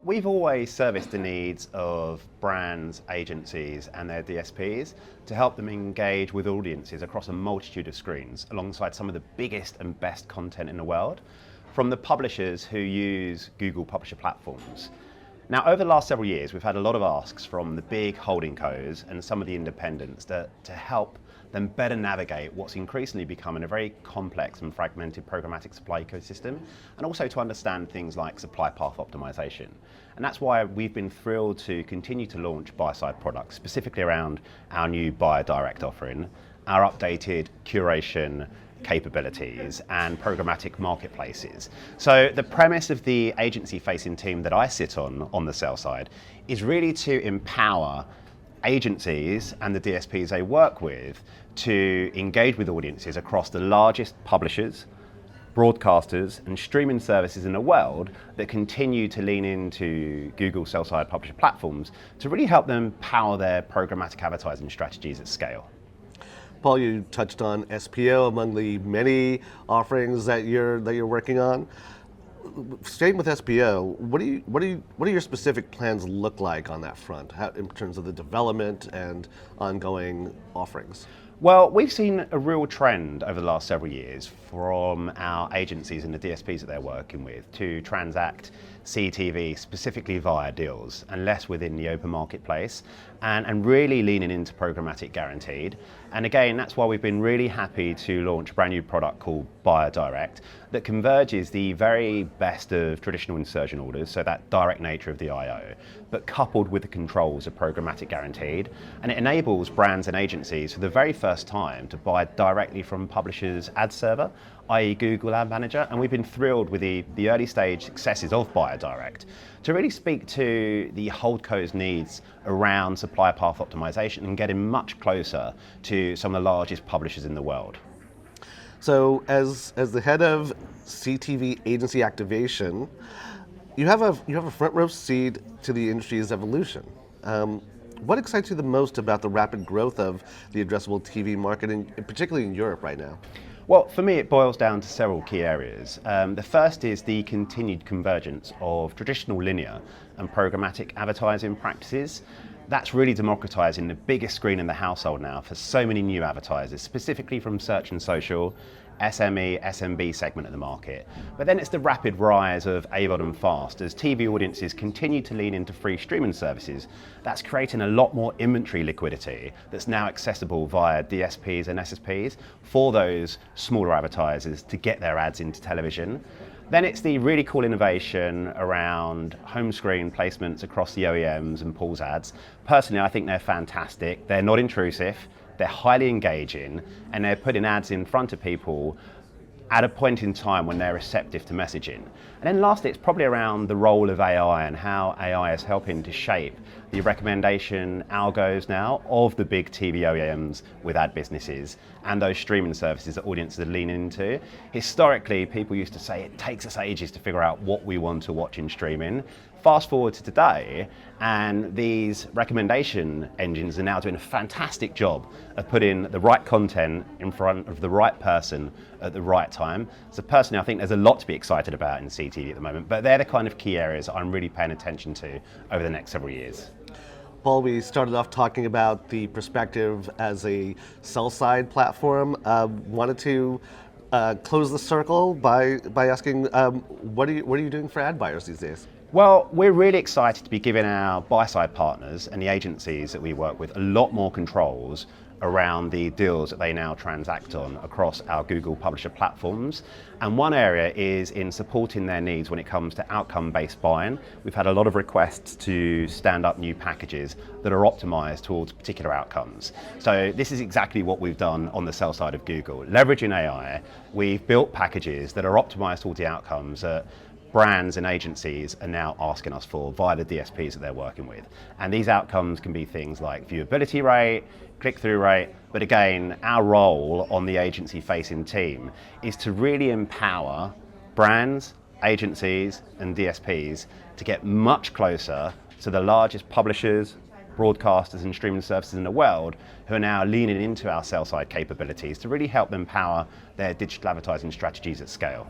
We've always serviced the needs of brands, agencies and their DSPs to help them engage with audiences across a multitude of screens alongside some of the biggest and best content in the world, from the publishers who use Google publisher platforms. Now, over the last several years, we've had a lot of asks from the big holding co's and some of the independents to help them better navigate what's increasingly becoming a very complex and fragmented programmatic supply ecosystem, and also to understand things like supply path optimization. And that's why we've been thrilled to continue to launch buy-side products, specifically around our new buyer direct offering, our updated curation capabilities and programmatic marketplaces. So the premise of the agency-facing team that I sit on the sell side, is really to empower agencies and the DSPs they work with to engage with audiences across the largest publishers, broadcasters and streaming services in the world that continue to lean into Google sell-side publisher platforms to really help them power their programmatic advertising strategies at scale. Paul, you touched on SPO among the many offerings that you're working on. Staying with SPO, what do your specific plans look like on that front, in terms of the development and ongoing offerings? Well, we've seen a real trend over the last several years from our agencies and the DSPs that they're working with to transact CTV specifically via deals and less within the open marketplace, and really leaning into programmatic guaranteed. And again, that's why we've been really happy to launch a brand new product called Buyer Direct that converges the very best of traditional insertion orders, so that direct nature of the IO, but coupled with the controls of programmatic guaranteed. And it enables brands and agencies for the very first time to buy directly from publishers' ad server, i.e. Google Ad Manager. And we've been thrilled with the early stage successes of Buyer Direct to really speak to the holdco's needs around supply path optimization and getting much closer to some of the largest publishers in the world. So as the head of CTV agency activation, you have a front row seat to the industry's evolution. What excites you the most about the rapid growth of the addressable TV market, particularly in Europe right now? Well, for me, it boils down to several key areas. The first is the continued convergence of traditional linear and programmatic advertising practices. That's really democratizing the biggest screen in the household now for so many new advertisers, specifically from search and social, SME, SMB segment of the market. But then it's the rapid rise of AVOD and FAST as TV audiences continue to lean into free streaming services. That's creating a lot more inventory liquidity that's now accessible via DSPs and SSPs for those smaller advertisers to get their ads into television. Then it's the really cool innovation around home screen placements across the OEMs and Paul's ads. Personally, I think they're fantastic. They're not intrusive, they're highly engaging, and they're putting ads in front of people at a point in time when they're receptive to messaging. And then lastly, it's probably around the role of AI and how AI is helping to shape the recommendation algos now of the big TV OEMs with ad businesses and those streaming services that audiences are leaning into. Historically, people used to say it takes us ages to figure out what we want to watch in streaming. Fast forward to today, and these recommendation engines are now doing a fantastic job of putting the right content in front of the right person at the right time. So personally, I think there's a lot to be excited about in CTV at the moment, but they're the kind of key areas I'm really paying attention to over the next several years. Paul, we started off talking about the perspective as a sell-side platform. Wanted to close the circle by asking, what are you doing for ad buyers these days? Well, we're really excited to be giving our buy-side partners and the agencies that we work with a lot more controls around the deals that they now transact on across our Google publisher platforms. And one area is in supporting their needs when it comes to outcome-based buying. We've had a lot of requests to stand up new packages that are optimized towards particular outcomes. So this is exactly what we've done on the sell side of Google. Leveraging AI, we've built packages that are optimized towards the outcomes that brands and agencies are now asking us for via the DSPs that they're working with. And these outcomes can be things like viewability rate, click-through rate, but again, our role on the agency-facing team is to really empower brands, agencies, and DSPs to get much closer to the largest publishers, broadcasters, and streaming services in the world who are now leaning into our sell-side capabilities to really help them power their digital advertising strategies at scale.